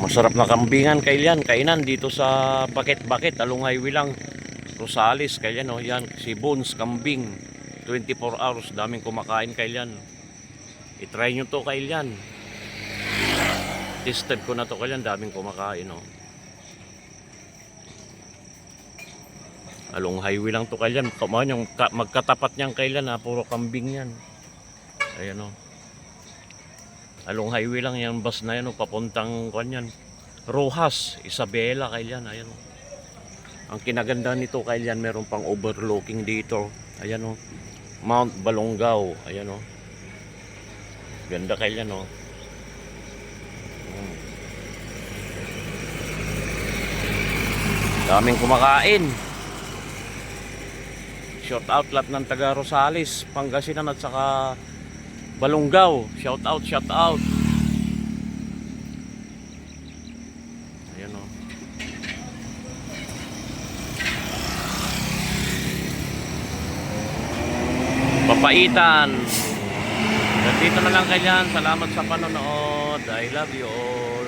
Masarap na kambingan kailan, kainan dito sa Bakit-Bakit, Along Highway lang, Rosales, kailan oh, yan, si Bones kambing, 24 hours, daming kumakain kailan. I-try nyo to kailan. Tested ko na to kailan, daming kumakain oh. Along highway lang to kailan, yung magkatapat niyang kailan ha, puro kambing yan. Ayan oh. Along highway lang yan, bus na yan o, papuntang kanyan. Rojas, Isabela, kailan, ayan o. Ang kinaganda nito kailan, meron pang overlooking dito. Ayan o. Mount Balongaw, ayan o. Ganda kailan o. Daming kumakain. Shout out lahat ng taga Rosales, Pangasinan at saka Balongaw, shout out, shout out. Ayan o. Papaitan. Nandito na lang kailan. Salamat sa panonood. I love you all.